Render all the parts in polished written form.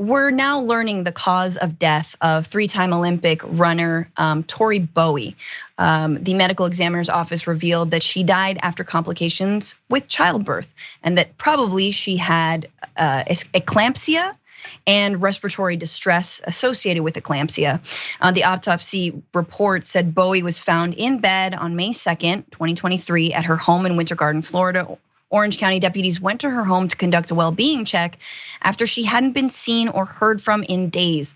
we're now learning the cause of death of 3-time Olympic runner Tori Bowie. The medical examiner's office revealed that she died after complications with childbirth, and that probably she had eclampsia and respiratory distress associated with eclampsia. The autopsy report said Bowie was found in bed on May 2nd, 2023 at her home in Winter Garden, Florida. Orange County deputies went to her home to conduct a well-being check after she hadn't been seen or heard from in days.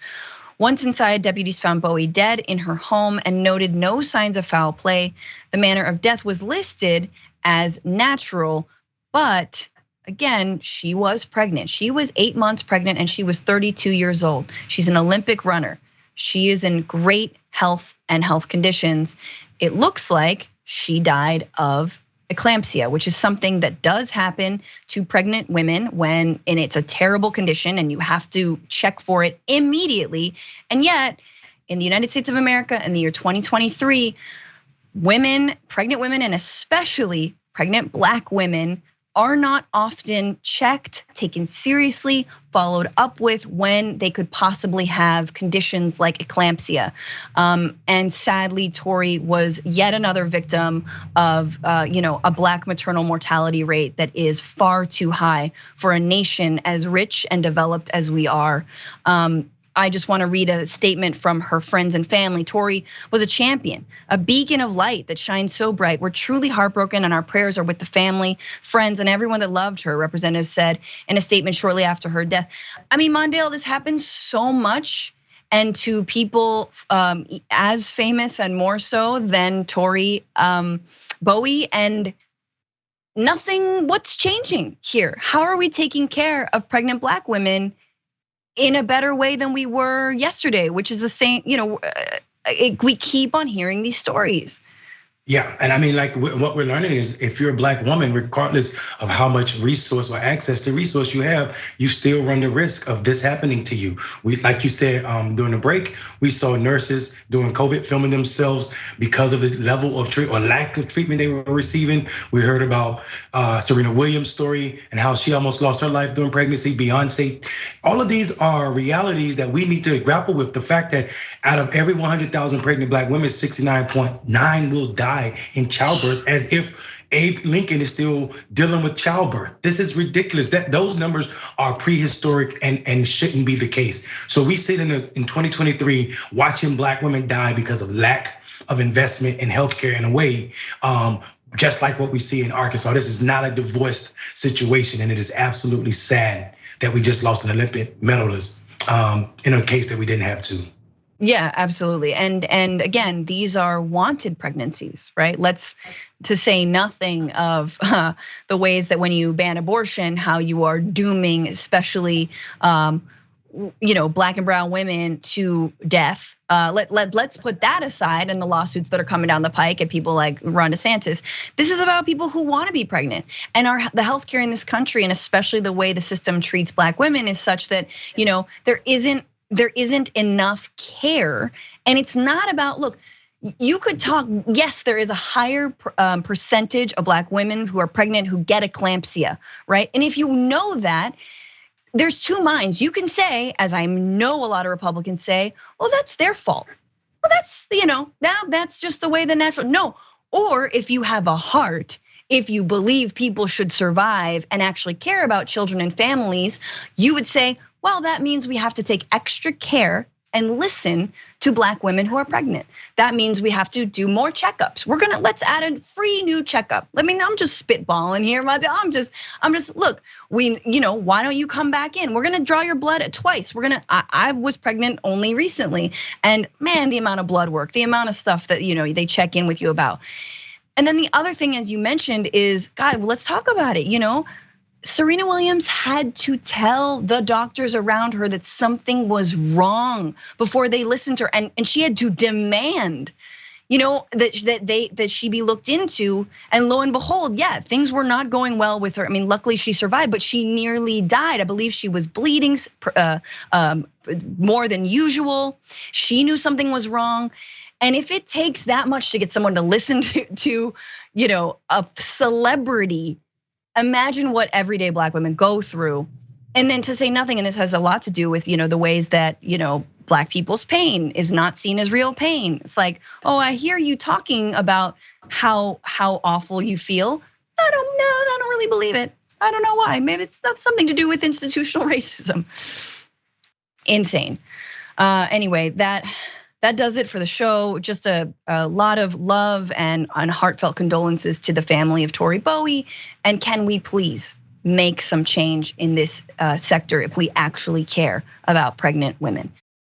Once inside, deputies found Bowie dead in her home and noted no signs of foul play. The manner of death was listed as natural, but again, she was pregnant. She was 8 months pregnant and she was 32 years old. She's an Olympic runner. She is in great health and health conditions. It looks like she died of eclampsia, which is something that does happen to pregnant women when it's a terrible condition and you have to check for it immediately. And yet, in the United States of America in the year 2023, pregnant women, and especially pregnant Black women, are not often checked, taken seriously, followed up with when they could possibly have conditions like eclampsia. And sadly, Tori was yet another victim of a Black maternal mortality rate that is far too high for a nation as rich and developed as we are. I just want to read a statement from her friends and family. Tori was a champion, a beacon of light that shines so bright. We're truly heartbroken and our prayers are with the family, friends, and everyone that loved her, representative said in a statement shortly after her death. I mean, Mondale, this happens so much, and to people as famous and more so than Tori Bowie, and what's changing here? How are we taking care of pregnant Black women in a better way than we were yesterday, which is the same, we keep on hearing these stories. Yeah, and I mean, like what we're learning is if you're a Black woman, regardless of how much resource or access to resource you have, you still run the risk of this happening to you. We, like you said during the break, we saw nurses during COVID filming themselves because of the level of treatment or lack of treatment they were receiving. We heard about Serena Williams' story and how she almost lost her life during pregnancy, Beyonce. All of these are realities that we need to grapple with. The fact that out of every 100,000 pregnant Black women, 69.9 will die in childbirth, as if Abe Lincoln is still dealing with childbirth. This is ridiculous. That those numbers are prehistoric and shouldn't be the case. So we sit in 2023 watching Black women die because of lack of investment in healthcare in a way, just like what we see in Arkansas. This is not a divorced situation, and it is absolutely sad that we just lost an Olympic medalist in a case that we didn't have to. Yeah, absolutely. And again, these are wanted pregnancies, right? To say nothing of the ways that when you ban abortion, how you are dooming, especially Black and brown women to death. Let's put that aside and the lawsuits that are coming down the pike at people like Ron DeSantis. This is about people who want to be pregnant, and the healthcare in this country, and especially the way the system treats Black women, is such that there isn't enough care. And it's not about, look, you could talk, yes, there is a higher percentage of Black women who are pregnant who get eclampsia, right? And if you know that, there's two minds. You can say, as I know a lot of Republicans say, well, that's their fault. Well, that's, that's just the way the natural, no. Or if you have a heart, if you believe people should survive and actually care about children and families, you would say, well, that means we have to take extra care and listen to Black women who are pregnant. That means we have to do more checkups. Let's add a free new checkup. I mean, I'm just spitballing here, I'm just look, why don't you come back in? We're gonna draw your blood at twice. I was pregnant only recently, and man, the amount of blood work, the amount of stuff that they check in with you about. And then the other thing, as you mentioned, is, God, let's talk about it. Serena Williams had to tell the doctors around her that something was wrong before they listened to her, and she had to demand, that she be looked into. And lo and behold, yeah, things were not going well with her. I mean, luckily she survived, but she nearly died. I believe she was bleeding more than usual. She knew something was wrong. And if it takes that much to get someone to listen to a celebrity, imagine what everyday Black women go through And then to say nothing, and this has a lot to do with, the ways that, Black people's pain is not seen as real pain. It's like, oh, I hear you talking about how awful you feel. I don't know, I don't really believe it. I don't know why. Maybe it's not something to do with institutional racism. Insane. Anyway, that does it for the show. Just a lot of love and heartfelt condolences to the family of Tori Bowie. And can we please make some change in this sector if we actually care about pregnant women?